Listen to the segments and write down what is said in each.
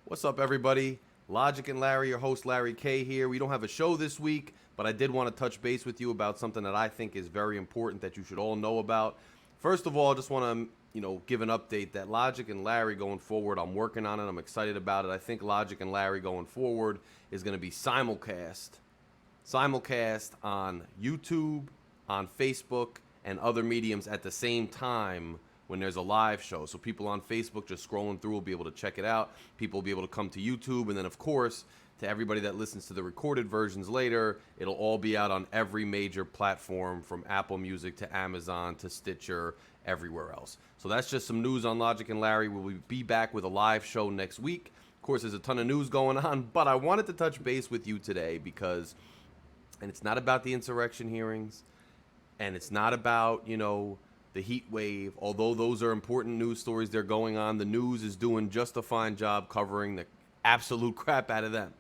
What's up, everybody? Logic and Larry, your host Larry K here. We don't have a show this week, but I did want to touch base with you about something that I think is very important that you should all know about. First of all, I just want to, give an update that Logic and Larry going forward, I'm working on it. I'm excited about it. I think Logic and Larry going forward is going to be simulcast on YouTube, on Facebook, and other mediums at the same time when there's a live show. So people on Facebook just scrolling through will be able to check it out. People will be able to come to YouTube. And then, of course, to everybody that listens to the recorded versions later, it'll all be out on every major platform from Apple Music to Amazon to Stitcher, everywhere else. So that's just some news on Logic and Larry. We'll be back with a live show next week. Of course, there's a ton of news going on, but I wanted to touch base with you today because, and it's not about the insurrection hearings, and it's not about, the heat wave, although those are important news stories, they're going on. The news is doing just a fine job covering the absolute crap out of them.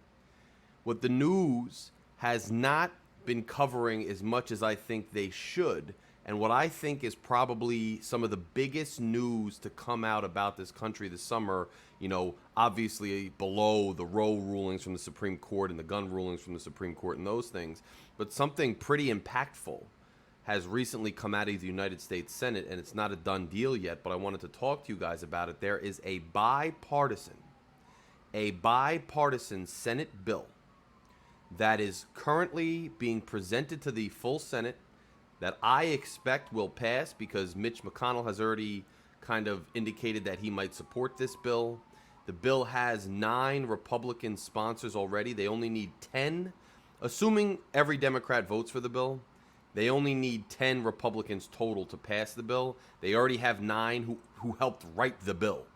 What the news has not been covering as much as I think they should, and what I think is probably some of the biggest news to come out about this country this summer, obviously below the Roe rulings from the Supreme Court and the gun rulings from the Supreme Court and those things, but something pretty impactful has recently come out of the United States Senate, and it's not a done deal yet, but I wanted to talk to you guys about it. There is a bipartisan Senate bill that is currently being presented to the full Senate that I expect will pass because Mitch McConnell has already kind of indicated that he might support this bill. The bill has 9 Republican sponsors already. They only need 10, assuming every Democrat votes for the bill. They only need 10 Republicans total to pass the bill. They already have 9 who helped write the bill.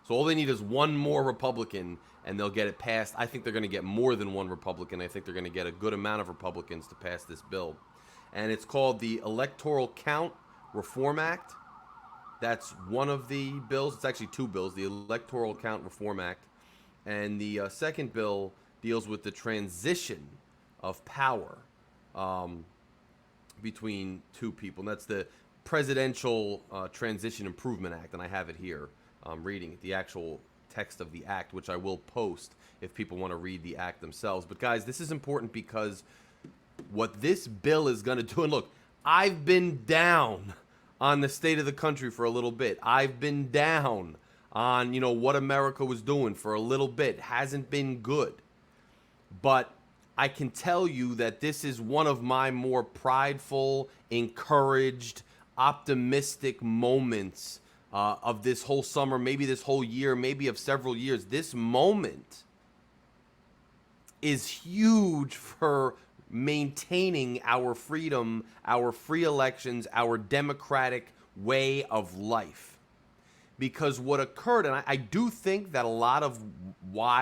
So all they need is one more Republican, and they'll get it passed. I think they're going to get more than one Republican. I think they're going to get a good amount of Republicans to pass this bill. And it's called the Electoral Count Reform Act. That's one of the bills. It's actually 2 bills, the Electoral Count Reform Act. And the second bill deals with the transition of power between 2 people, and that's the Presidential Transition Improvement Act, and I have it here. I'm reading it, the actual text of the act, which I will post if people want to read the act themselves. But guys, this is important because what this bill is going to do, and look, I've been down on the state of the country for a little bit. I've been down on, what America was doing for a little bit. Hasn't been good. But I can tell you that this is one of my more prideful, encouraged, optimistic moments of this whole summer, maybe this whole year, maybe of several years. This moment is huge for maintaining our freedom, our free elections, our democratic way of life. Because what occurred, and I do think that a lot of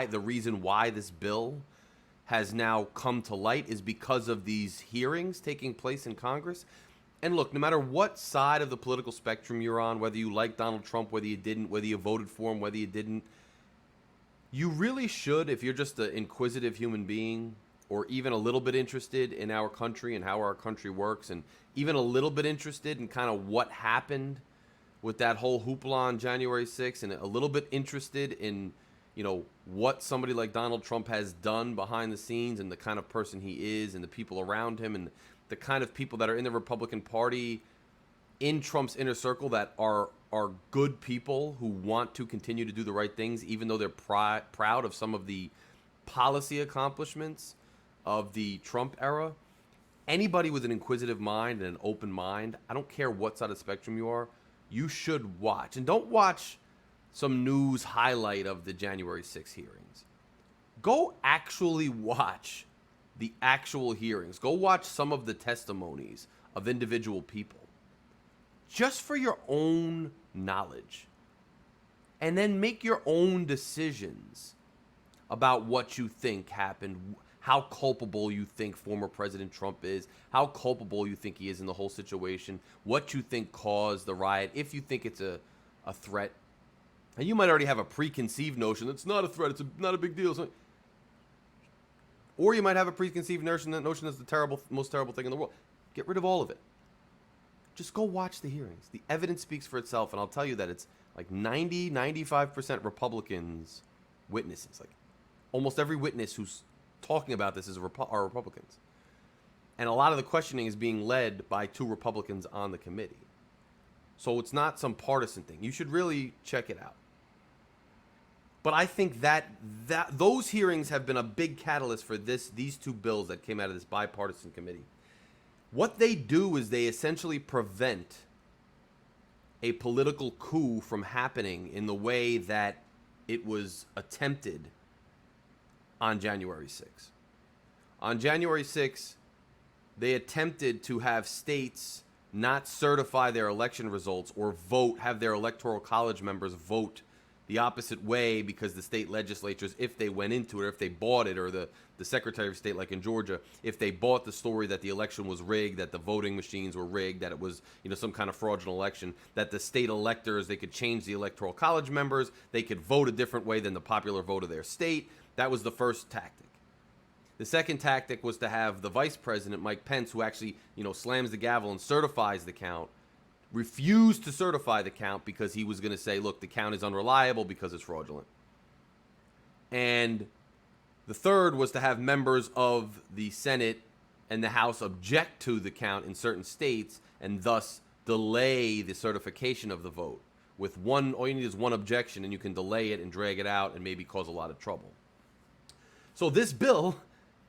the reason why this bill has now come to light is because of these hearings taking place in Congress. And look, no matter what side of the political spectrum you're on, whether you like Donald Trump, whether you didn't, whether you voted for him, whether you didn't, you really should, if you're just an inquisitive human being or even a little bit interested in our country and how our country works, and even a little bit interested in kind of what happened with that whole hoopla on January 6th, and a little bit interested in what somebody like Donald Trump has done behind the scenes and the kind of person he is and the people around him and the kind of people that are in the Republican Party in Trump's inner circle that are good people who want to continue to do the right things, even though they're proud of some of the policy accomplishments of the Trump era. Anybody with an inquisitive mind and an open mind, I don't care what side of the spectrum you are, you should watch. And don't watch some news highlight of the January 6th hearings. Go actually watch the actual hearings. Go watch some of the testimonies of individual people, just for your own knowledge. And then make your own decisions about what you think happened, how culpable you think former President Trump is, how culpable you think he is in the whole situation, what you think caused the riot, if you think it's a threat. And you might already have a preconceived notion it's not a threat, it's not a big deal. Or you might have a preconceived notion that that's the most terrible thing in the world. Get rid of all of it. Just go watch the hearings. The evidence speaks for itself, and I'll tell you that it's like 95% Republicans witnesses. Like almost every witness who's talking about this are Republicans. And a lot of the questioning is being led by 2 Republicans on the committee. So it's not some partisan thing. You should really check it out. But I think that those hearings have been a big catalyst for these 2 bills that came out of this bipartisan committee. What they do is they essentially prevent a political coup from happening in the way that it was attempted on January 6th. On January 6th, they attempted to have states not certify their election results or have their electoral college members vote the opposite way because the state legislatures, if they went into it, or if they bought it, or the Secretary of State, like in Georgia, if they bought the story that the election was rigged, that the voting machines were rigged, that it was, some kind of fraudulent election, that the state electors, they could change the electoral college members, they could vote a different way than the popular vote of their state. That was the first tactic. The second tactic was to have the vice president, Mike Pence, who actually, slams the gavel and certifies the count, refused to certify the count because he was going to say, look, the count is unreliable because it's fraudulent. And the third was to have members of the Senate and the House object to the count in certain states and thus delay the certification of the vote. With all you need is one objection, and you can delay it and drag it out and maybe cause a lot of trouble. So this bill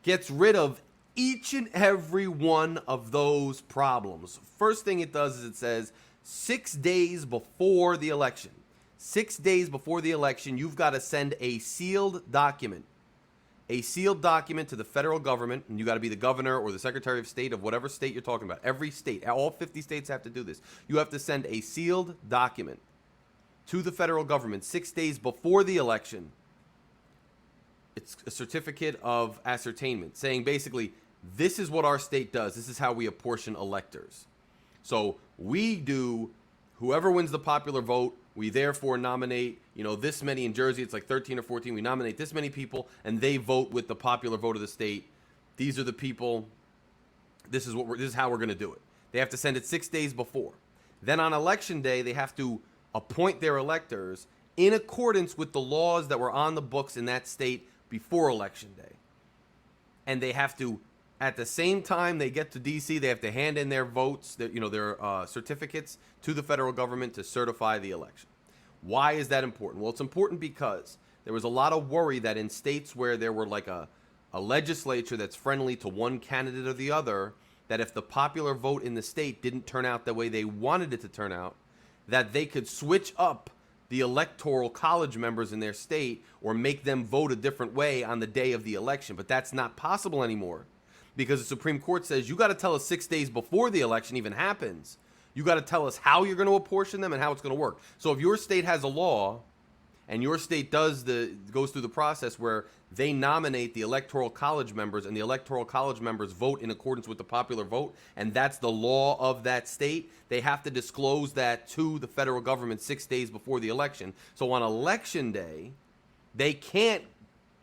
gets rid of each and every one of those problems. First thing it does is it says 6 days before the election. 6 days before the election, you've got to send a sealed document. A sealed document to the federal government, and you got to be the governor or the Secretary of State of whatever state you're talking about. Every state, all 50 states have to do this. You have to send a sealed document to the federal government 6 days before the election. It's a certificate of ascertainment saying basically, this is what our state does. This is how we apportion electors. So we do, whoever wins the popular vote, we therefore nominate, this many in Jersey. It's like 13 or 14. We nominate this many people, and they vote with the popular vote of the state. These are the people. This is how we're going to do it. They have to send it 6 days before. Then on election day, they have to appoint their electors in accordance with the laws that were on the books in that state before election day. And they have to, at the same time they get to D.C., they have to hand in their votes, their certificates to the federal government to certify the election. Why is that important? Well, it's important because there was a lot of worry that in states where there were like a legislature that's friendly to one candidate or the other, that if the popular vote in the state didn't turn out the way they wanted it to turn out, that they could switch up the electoral college members in their state or make them vote a different way on the day of the election. But that's not possible anymore because the Supreme Court says you got to tell us 6 days before the election even happens. You got to tell us how you're going to apportion them and how it's going to work. So if your state has a law and your state goes through the process where they nominate the electoral college members and the electoral college members vote in accordance with the popular vote, and that's the law of that state, they have to disclose that to the federal government 6 days before the election. So on election day, they can't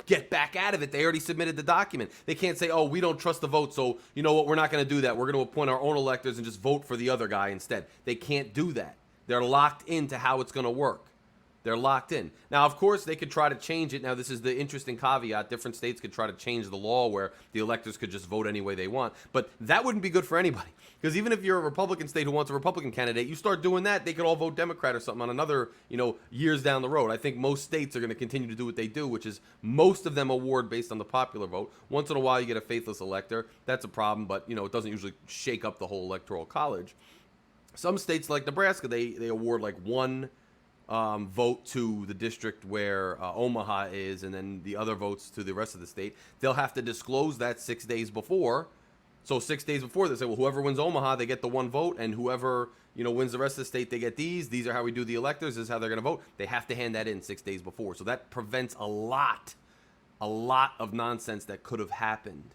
get back out of it. They already submitted the document. They can't say, oh, we don't trust the vote, so you know what, we're not going to do that. We're going to appoint our own electors and just vote for the other guy instead. They can't do that. They're locked into how it's going to work. They're locked in. Now, of course, they could try to change it. Now, this is the interesting caveat. Different states could try to change the law where the electors could just vote any way they want. But that wouldn't be good for anybody. Because even if you're a Republican state who wants a Republican candidate, you start doing that, they could all vote Democrat or something on another, years down the road. I think most states are going to continue to do what they do, which is most of them award based on the popular vote. Once in a while, you get a faithless elector. That's a problem, but, it doesn't usually shake up the whole electoral college. Some states like Nebraska, they award like one vote to the district where Omaha is, and then the other votes to the rest of the state. They'll have to disclose that 6 days before. So 6 days before, they say, well, whoever wins Omaha, they get the one vote, and whoever wins the rest of the state, they get these. These are how we do the electors. This is how they're going to vote. They have to hand that in 6 days before. So that prevents a lot of nonsense that could have happened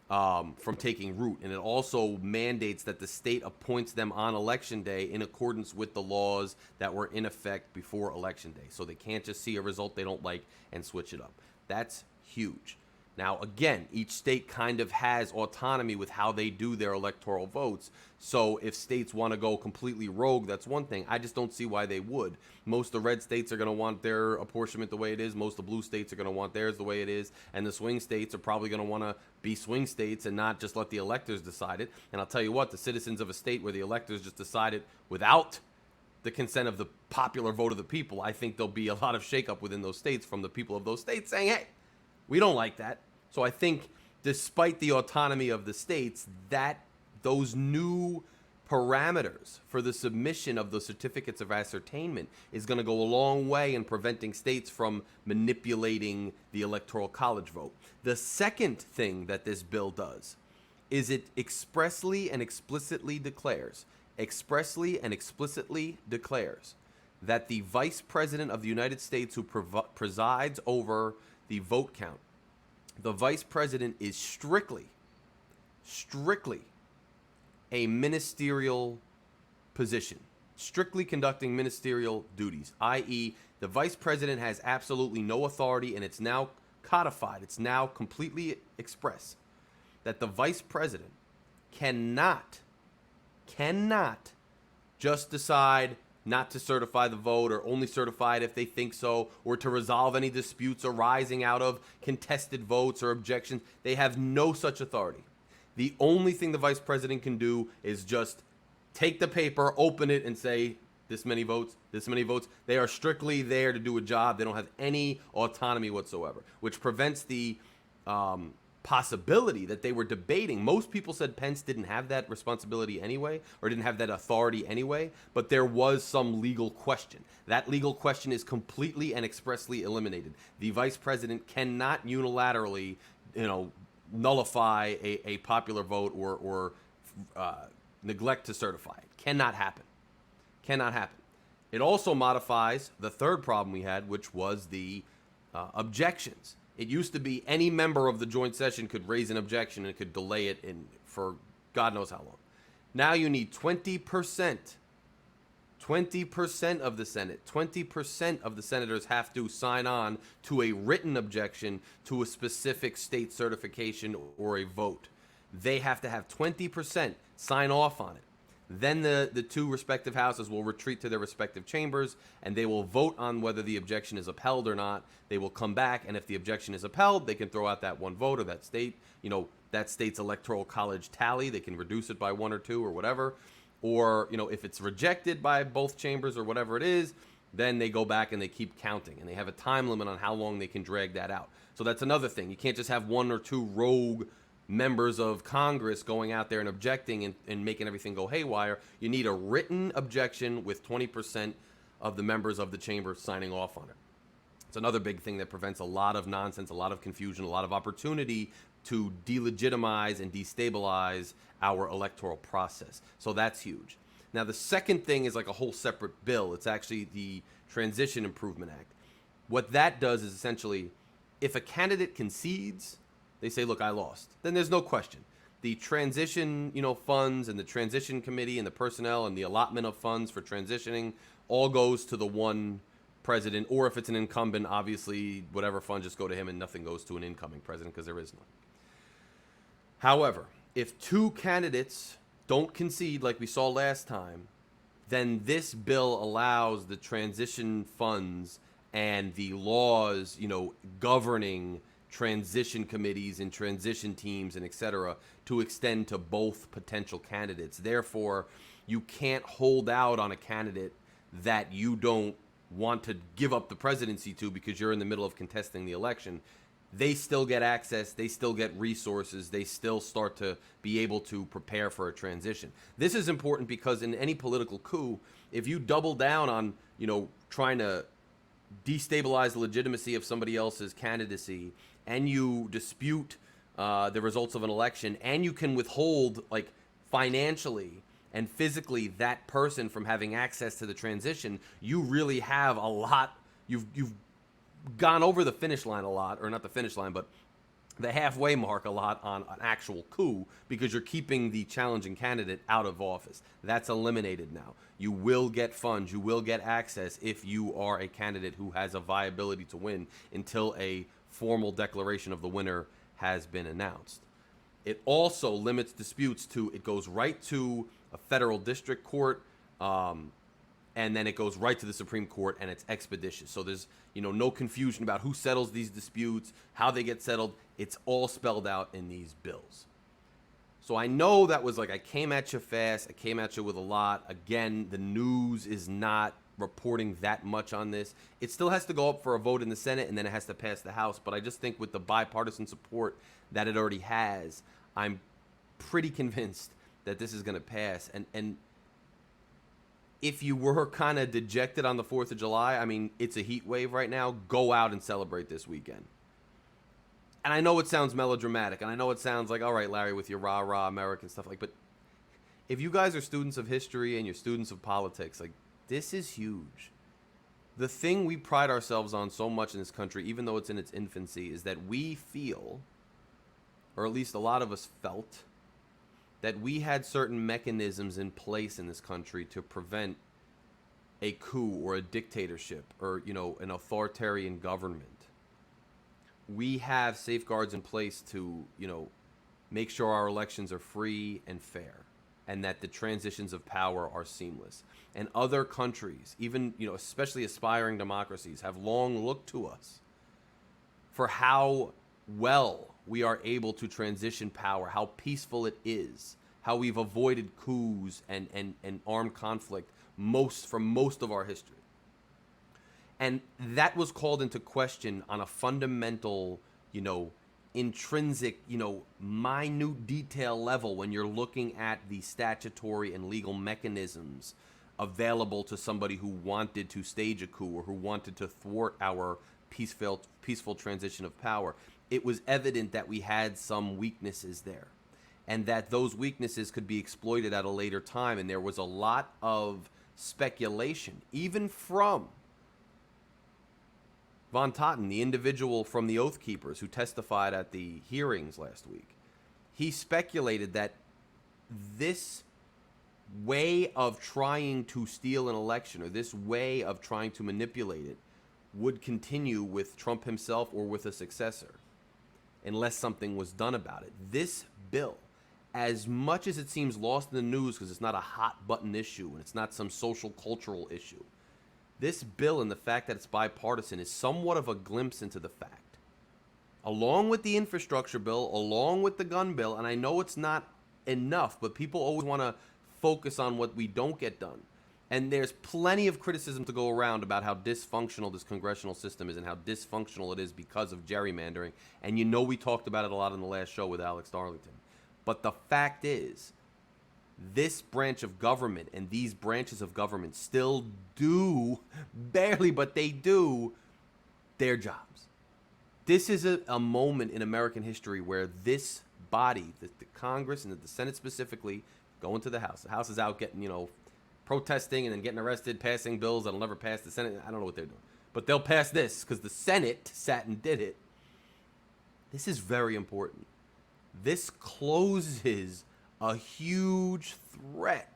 from taking root. And it also mandates that the state appoints them on election day in accordance with the laws that were in effect before election day. So they can't just see a result they don't like and switch it up. That's huge. Now, again, each state kind of has autonomy with how they do their electoral votes. So if states want to go completely rogue, that's one thing. I just don't see why they would. Most of the red states are going to want their apportionment the way it is. Most of the blue states are going to want theirs the way it is. And the swing states are probably going to want to be swing states and not just let the electors decide it. And I'll tell you what, the citizens of a state where the electors just decide it without the consent of the popular vote of the people, I think there'll be a lot of shakeup within those states from the people of those states saying, hey, we don't like that. So I think despite the autonomy of the states, that those new parameters for the submission of the certificates of ascertainment is going to go a long way in preventing states from manipulating the electoral college vote. The second thing that this bill does is it expressly and explicitly declares that the Vice President of the United States who presides over the vote count, the Vice President is strictly a ministerial position, strictly conducting ministerial duties, i.e., the Vice President has absolutely no authority, and it's now codified, it's now completely express that the Vice President cannot just decide not to certify the vote or only certify it if they think so, or to resolve any disputes arising out of contested votes or objections. They have no such authority. The only thing the Vice President can do is just take the paper, open it, and say, this many votes, this many votes. They are strictly there to do a job. They don't have any autonomy whatsoever, which prevents the possibility that they were debating. Most people said Pence didn't have that responsibility anyway, or didn't have that authority anyway, but there was some legal question. That legal question is completely and expressly eliminated. The Vice President cannot unilaterally, nullify a popular vote or neglect to certify it. Cannot happen. Cannot happen. It also modifies the third problem we had, which was the objections. It used to be any member of the joint session could raise an objection and could delay it for God knows how long. Now you need 20%. 20% of the Senate, 20% of the senators have to sign on to a written objection to a specific state certification or a vote. They have to have 20% sign off on it. Then the two respective houses will retreat to their respective chambers, and they will vote on whether the objection is upheld or not. They will come back, and if the objection is upheld, they can throw out that one vote or that state, that state's electoral college tally. They can reduce it by 1 or 2 or whatever. Or, if it's rejected by both chambers or whatever it is, then they go back and they keep counting. And they have a time limit on how long they can drag that out. So that's another thing. You can't just have 1 or 2 rogue members of Congress going out there and objecting and making everything go haywire. You need a written objection with 20% of the members of the chamber signing off on it. It's another big thing that prevents a lot of nonsense, a lot of confusion, a lot of opportunity to delegitimize and destabilize our electoral process. So that's huge. Now, the second thing is like a whole separate bill. It's actually the Transition Improvement Act. What that does is essentially, if a candidate concedes, they say, look, I lost, then there's no question. The transition, funds and the transition committee and the personnel and the allotment of funds for transitioning all goes to the one president, or if it's an incumbent, obviously whatever funds just go to him and nothing goes to an incoming president because there is none. However, if 2 candidates don't concede like we saw last time, then this bill allows the transition funds and the laws, governing transition committees and transition teams and et cetera to extend to both potential candidates. Therefore, you can't hold out on a candidate that you don't want to give up the presidency to because you're in the middle of contesting the election. They still get access, they still get resources, they still start to be able to prepare for a transition. This is important because in any political coup, if you double down on, trying to destabilize the legitimacy of somebody else's candidacy, and you dispute the results of an election, and you can withhold, financially and physically that person from having access to the transition, you really have a lot. You've gone over the finish line a lot, or not the finish line, but the halfway mark a lot on an actual coup, because you're keeping the challenging candidate out of office. That's eliminated now. You will get funds, you will get access if you are a candidate who has a viability to win until a formal declaration of the winner has been announced. It also limits disputes to, it goes right to a federal district court, and then it goes right to the Supreme Court, and it's expeditious. So there's, no confusion about who settles these disputes, how they get settled. It's all spelled out in these bills. So I know that was like, I came at you fast. I came at you with a lot. Again, the news is not reporting that much on this. It still has to go up for a vote in the Senate, and then it has to pass the House. But I just think with the bipartisan support that it already has, I'm pretty convinced that this is going to pass. And if you were kind of dejected on the 4th of July, I mean, it's a heat wave right now. Go out and celebrate this weekend. And I know it sounds melodramatic, and I know it sounds like, all right, Larry, with your rah-rah American stuff, but if you guys are students of history and you're students of politics, this is huge. The thing we pride ourselves on so much in this country, even though it's in its infancy, is that we feel, or at least a lot of us felt, that we had certain mechanisms in place in this country to prevent a coup or a dictatorship or, an authoritarian government. We have safeguards in place to, make sure our elections are free and fair, and that the transitions of power are seamless. And other countries, even, especially aspiring democracies, have long looked to us for how well we are able to transition power, how peaceful it is, how we've avoided coups and armed conflict for most of our history. And that was called into question on a fundamental, intrinsic, minute detail level when you're looking at the statutory and legal mechanisms available to somebody who wanted to stage a coup or who wanted to thwart our peaceful transition of power. It was evident that we had some weaknesses there, and that those weaknesses could be exploited at a later time. And there was a lot of speculation, even from Von Totten, the individual from the Oath Keepers who testified at the hearings last week. He speculated that this way of trying to steal an election, or this way of trying to manipulate it, would continue with Trump himself or with a successor, unless something was done about it. This bill, as much as it seems lost in the news because it's not a hot button issue and it's not some social cultural issue, this bill and the fact that it's bipartisan is somewhat of a glimpse into the fact, along with the infrastructure bill, along with the gun bill, and I know it's not enough, but people always want to focus on what we don't get done. And there's plenty of criticism to go around about how dysfunctional this congressional system is and how dysfunctional it is because of gerrymandering. And we talked about it a lot in the last show with Alex Darlington. But the fact is, this branch of government and these branches of government still do, barely, but they do, their jobs. This is a moment in American history where this body, the Congress and the Senate specifically, go into the House. The House is out getting, protesting and then getting arrested, passing bills that'll never pass the Senate. I don't know what they're doing. But they'll pass this because the Senate sat and did it. This is very important. This closes a huge threat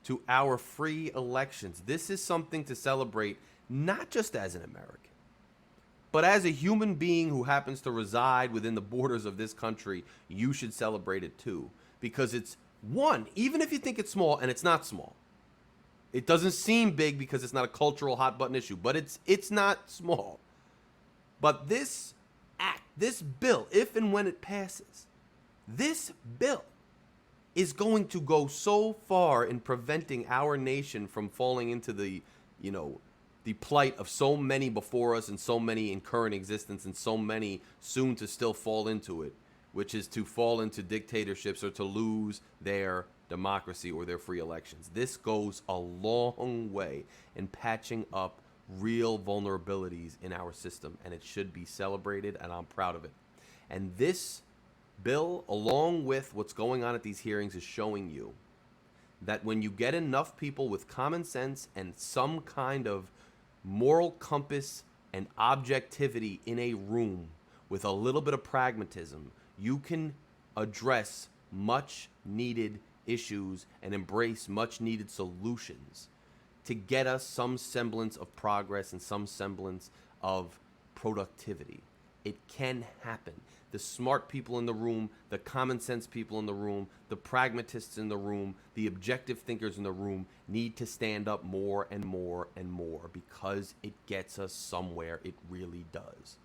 to our free elections. This is something to celebrate, not just as an American, but as a human being who happens to reside within the borders of this country. You should celebrate it too, because it's one, even if you think it's small, and it's not small. It doesn't seem big because it's not a cultural hot button issue, but it's not small. But this act, this bill, if and when it passes, this bill is going to go so far in preventing our nation from falling into the plight of so many before us and so many in current existence and so many soon to still fall into it, which is to fall into dictatorships or to lose their democracy or their free elections. This goes a long way in patching up real vulnerabilities in our system, and it should be celebrated, and I'm proud of it. And this bill, along with what's going on at these hearings, is showing you that when you get enough people with common sense and some kind of moral compass and objectivity in a room with a little bit of pragmatism, you can address much needed issues and embrace much needed solutions to get us some semblance of progress and some semblance of productivity. It can happen. The smart people in the room, the common sense people in the room, the pragmatists in the room, the objective thinkers in the room need to stand up more and more and more because it gets us somewhere. It really does.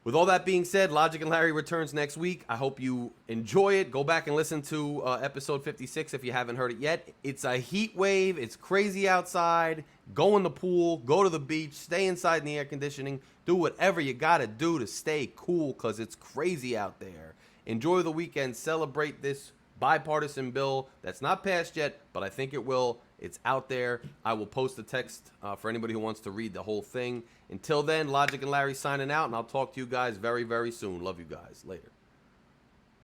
With all that being said, Logic and Larry returns next week. I hope you enjoy it. Go back and listen to episode 56 if you haven't heard it yet. It's a heat wave. It's crazy outside. Go in the pool. Go to the beach. Stay inside in the air conditioning. Do whatever you got to do to stay cool because it's crazy out there. Enjoy the weekend. Celebrate this bipartisan bill that's not passed yet, but I think it will. It's out there. I will post the text for anybody who wants to read the whole thing. Until then, Logic and Larry signing out, and I'll talk to you guys very, very soon. Love you guys. Later.